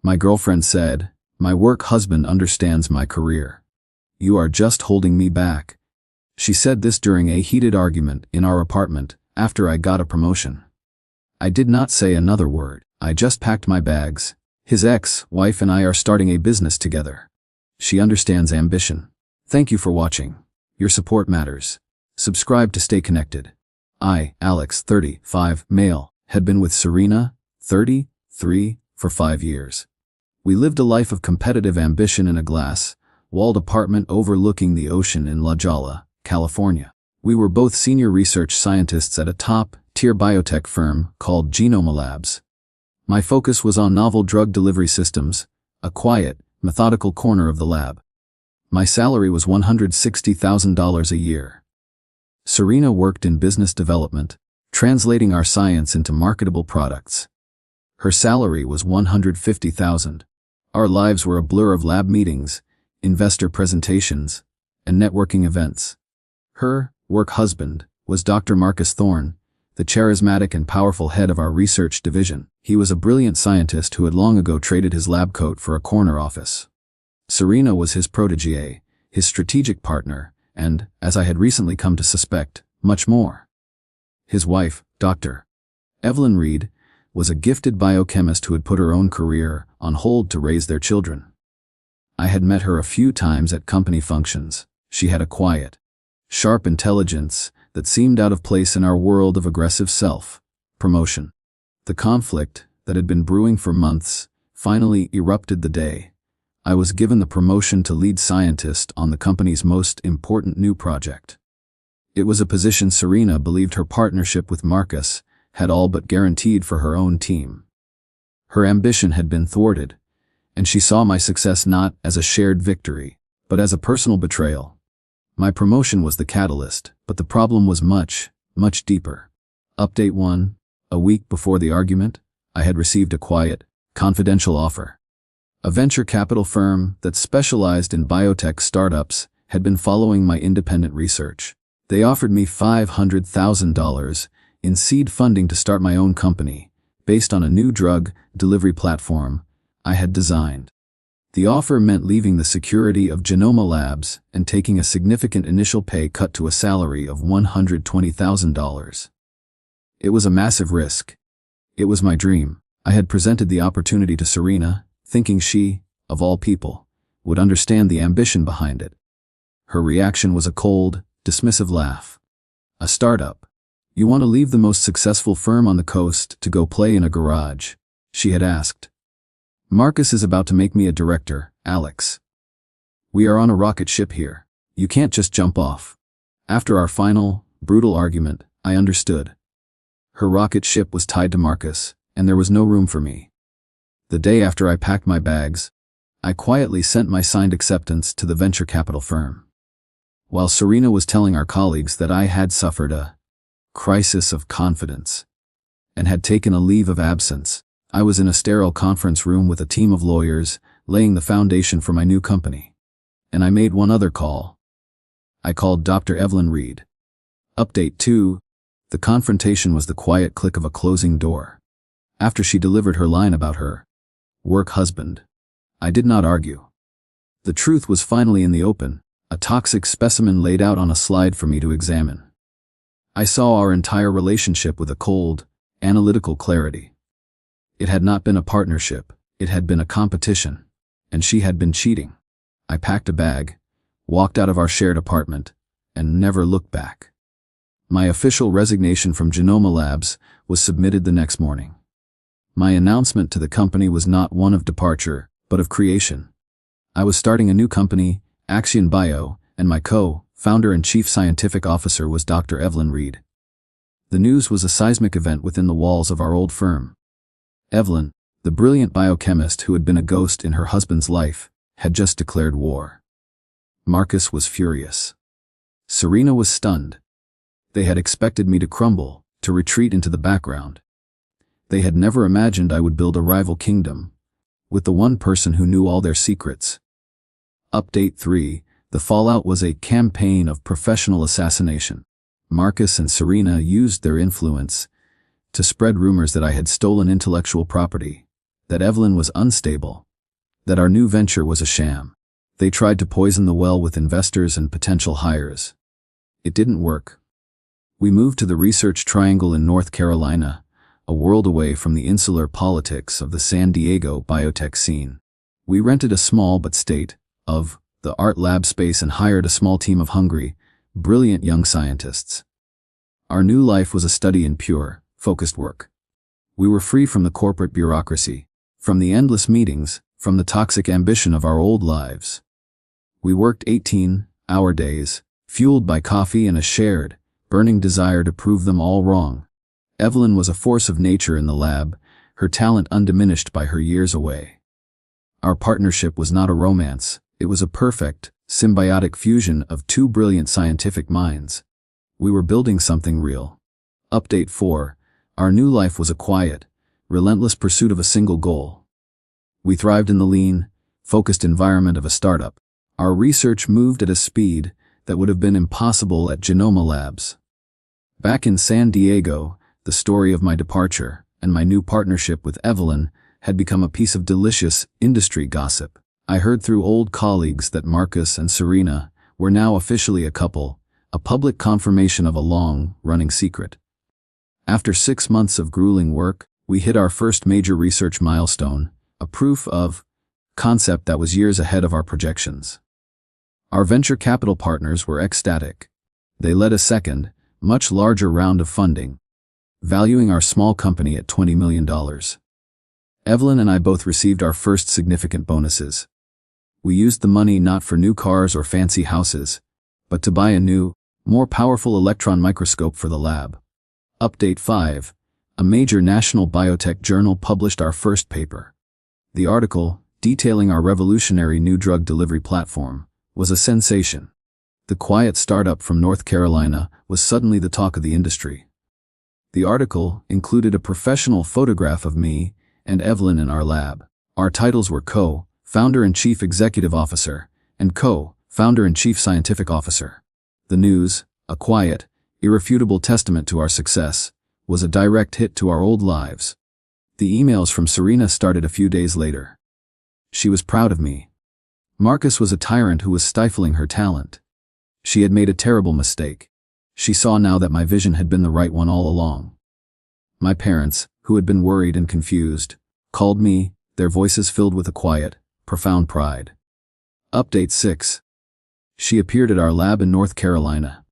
My girlfriend said, "My work husband understands my career. You are just holding me back." She said this during a heated argument in our apartment after I got a promotion. I did not say another word. I just packed my bags. His ex-wife and I are starting a business together. She understands ambition. Thank you for watching. Your support matters. Subscribe to stay connected. I, Alex, 35, male, had been with Serena, 33, for 5 years. We lived a life of competitive ambition in a glass-walled apartment overlooking the ocean in La Jolla, California. We were both senior research scientists at a top-tier biotech firm called Genoma Labs. My focus was on novel drug delivery systems, a quiet, methodical corner of the lab. My salary was $160,000 a year. Serena worked in business development, translating our science into marketable products. Her salary was $150,000. Our lives were a blur of lab meetings, investor presentations, and networking events. Her work husband was Dr. Marcus Thorne, the charismatic and powerful head of our research division. He was a brilliant scientist who had long ago traded his lab coat for a corner office. Serena was his protégée, his strategic partner, and, as I had recently come to suspect, much more. His wife, Dr. Evelyn Reed, was a gifted biochemist who had put her own career on hold to raise their children. I had met her a few times at company functions. She had a quiet, sharp intelligence that seemed out of place in our world of aggressive self-promotion. The conflict that had been brewing for months finally erupted the day I was given the promotion to lead scientist on the company's most important new project. It was a position Serena believed her partnership with Marcus had all but guaranteed for her own team. Her ambition had been thwarted, and she saw my success not as a shared victory, but as a personal betrayal. My promotion was the catalyst, but the problem was much, much deeper. Update 1. A week before the argument, I had received a quiet, confidential offer. A venture capital firm that specialized in biotech startups had been following my independent research. They offered me $500,000 in seed funding to start my own company, based on a new drug delivery platform I had designed. The offer meant leaving the security of Genoma Labs and taking a significant initial pay cut to a salary of $120,000. It was a massive risk. It was my dream. I had presented the opportunity to Serena, thinking she, of all people, would understand the ambition behind it. Her reaction was a cold, dismissive laugh. "A startup? You want to leave the most successful firm on the coast to go play in a garage?" she had asked. "Marcus is about to make me a director, Alex. We are on a rocket ship here. You can't just jump off." After our final, brutal argument, I understood. Her rocket ship was tied to Marcus, and there was no room for me. The day after I packed my bags, I quietly sent my signed acceptance to the venture capital firm. While Serena was telling our colleagues that I had suffered a crisis of confidence and had taken a leave of absence, I was in a sterile conference room with a team of lawyers, laying the foundation for my new company. And I made one other call. I called Dr. Evelyn Reed. Update 2. The confrontation was the quiet click of a closing door. After she delivered her line about her work husband, I did not argue. The truth was finally in the open, a toxic specimen laid out on a slide for me to examine. I saw our entire relationship with a cold, analytical clarity. It had not been a partnership, it had been a competition, and she had been cheating. I packed a bag, walked out of our shared apartment, and never looked back. My official resignation from Genoma Labs was submitted the next morning. My announcement to the company was not one of departure, but of creation. I was starting a new company, Action Bio, and my co-founder and chief scientific officer was Dr. Evelyn Reed. The news was a seismic event within the walls of our old firm. Evelyn, the brilliant biochemist who had been a ghost in her husband's life, had just declared war. Marcus was furious. Serena was stunned. They had expected me to crumble, to retreat into the background. They had never imagined I would build a rival kingdom, with the one person who knew all their secrets. Update 3. The fallout was a campaign of professional assassination. Marcus and Serena used their influence to spread rumors that I had stolen intellectual property, that Evelyn was unstable, that our new venture was a sham. They tried to poison the well with investors and potential hires. It didn't work. We moved to the Research Triangle in North Carolina, a world away from the insular politics of the San Diego biotech scene. We rented a small but state-of-the-art lab space and hired a small team of hungry, brilliant young scientists. Our new life was a study in pure, focused work. We were free from the corporate bureaucracy, from the endless meetings, from the toxic ambition of our old lives. We worked 18-hour days, fueled by coffee and a shared, burning desire to prove them all wrong. Evelyn was a force of nature in the lab, her talent undiminished by her years away. Our partnership was not a romance, it was a perfect, symbiotic fusion of two brilliant scientific minds. We were building something real. Update 4. Our new life was a quiet, relentless pursuit of a single goal. We thrived in the lean, focused environment of a startup. Our research moved at a speed that would have been impossible at Genoma Labs. Back in San Diego, the story of my departure and my new partnership with Evelyn had become a piece of delicious industry gossip. I heard through old colleagues that Marcus and Serena were now officially a couple, a public confirmation of a long-running secret. After 6 months of grueling work, we hit our first major research milestone, a proof of concept that was years ahead of our projections. Our venture capital partners were ecstatic. They led a second, much larger round of funding, valuing our small company at $20 million. Evelyn and I both received our first significant bonuses. We used the money not for new cars or fancy houses, but to buy a new, more powerful electron microscope for the lab. Update 5. A major national biotech journal published our first paper. The article, detailing our revolutionary new drug delivery platform, was a sensation. The quiet startup from North Carolina was suddenly the talk of the industry. The article included a professional photograph of me and Evelyn in our lab. Our titles were Co-Founder and Chief Executive Officer, and Co-Founder and Chief Scientific Officer. The news, a quiet, irrefutable testament to our success, was a direct hit to our old lives. The emails from Serena started a few days later. She was proud of me. Marcus was a tyrant who was stifling her talent. She had made a terrible mistake. She saw now that my vision had been the right one all along. My parents, who had been worried and confused, called me, their voices filled with a quiet, profound pride. Update 6. She appeared at our lab in North Carolina.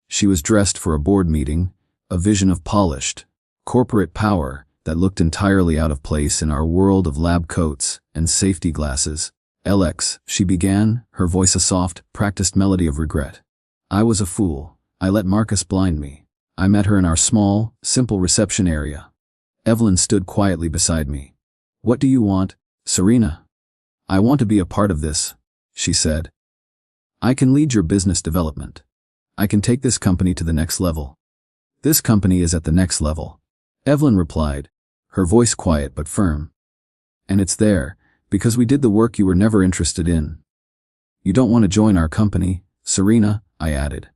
She was dressed for a board meeting, a vision of polished, corporate power that looked entirely out of place in our world of lab coats and safety glasses. "LX," she began, her voice a soft, practiced melody of regret. I was a fool. I let Marcus blind me. I met her in our small, simple reception area. Evelyn stood quietly beside me. "What do you want, Serena?" "I want to be a part of this," she said. "I can lead your business development. I can take this company to the next level." "This company is at the next level," Evelyn replied, her voice quiet but firm. "And it's there, because we did the work you were never interested in." "You don't want to join our company, Serena," I added.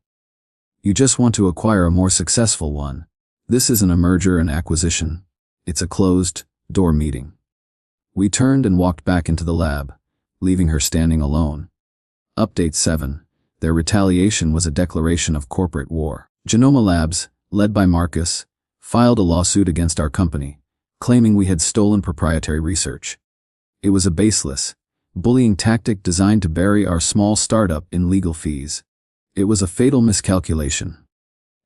"You just want to acquire a more successful one. This isn't a merger and acquisition. It's a closed-door meeting." We turned and walked back into the lab, leaving her standing alone. Update 7. Their retaliation was a declaration of corporate war. Genoma Labs, led by Marcus, filed a lawsuit against our company, claiming we had stolen proprietary research. It was a baseless, bullying tactic designed to bury our small startup in legal fees. It was a fatal miscalculation.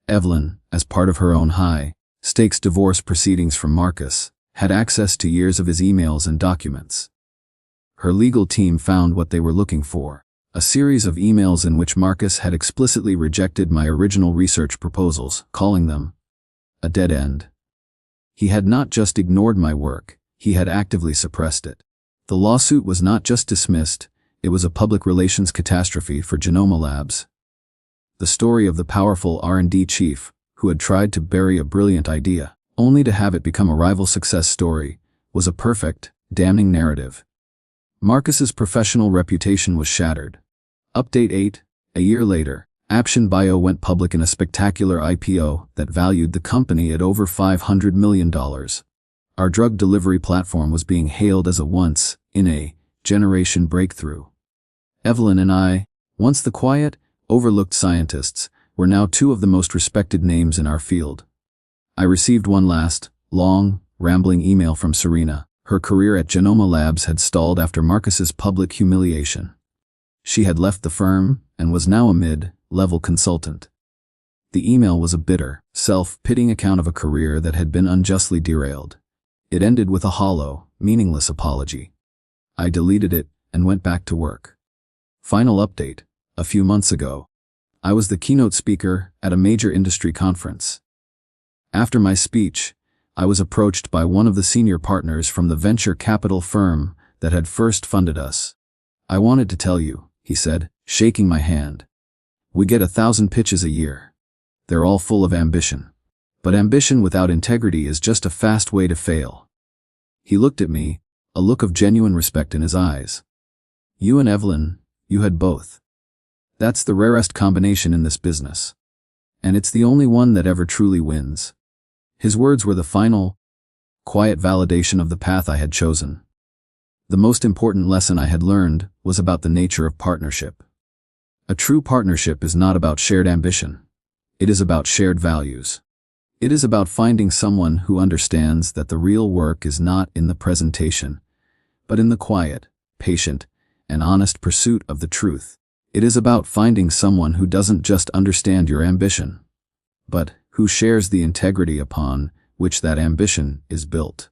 Evelyn, as part of her own high-stakes divorce proceedings from Marcus, had access to years of his emails and documents. Her legal team found what they were looking for, a series of emails in which Marcus had explicitly rejected my original research proposals, calling them a dead end. He had not just ignored my work, he had actively suppressed it. The lawsuit was not just dismissed, it was a public relations catastrophe for Genoma Labs. The story of the powerful R&D chief, who had tried to bury a brilliant idea, only to have it become a rival success story, was a perfect, damning narrative. Marcus's professional reputation was shattered. Update 8. A year later, Aption Bio went public in a spectacular IPO that valued the company at over $500 million. Our drug delivery platform was being hailed as a once-in-a-generation breakthrough. Evelyn and I, once the quiet, overlooked scientists, were now two of the most respected names in our field. I received one last, long, rambling email from Serena. Her career at Genoma Labs had stalled after Marcus's public humiliation. She had left the firm and was now a mid-level consultant. The email was a bitter, self-pitying account of a career that had been unjustly derailed. It ended with a hollow, meaningless apology. I deleted it and went back to work. Final update: a few months ago, I was the keynote speaker at a major industry conference. After my speech, I was approached by one of the senior partners from the venture capital firm that had first funded us. "I wanted to tell you," he said, shaking my hand. "We get 1,000 pitches a year. They're all full of ambition. But ambition without integrity is just a fast way to fail." He looked at me, a look of genuine respect in his eyes. "You and Evelyn, you had both. That's the rarest combination in this business. And it's the only one that ever truly wins." His words were the final, quiet validation of the path I had chosen. The most important lesson I had learned was about the nature of partnership. A true partnership is not about shared ambition. It is about shared values. It is about finding someone who understands that the real work is not in the presentation, but in the quiet, patient, and honest pursuit of the truth. It is about finding someone who doesn't just understand your ambition, but who shares the integrity upon which that ambition is built.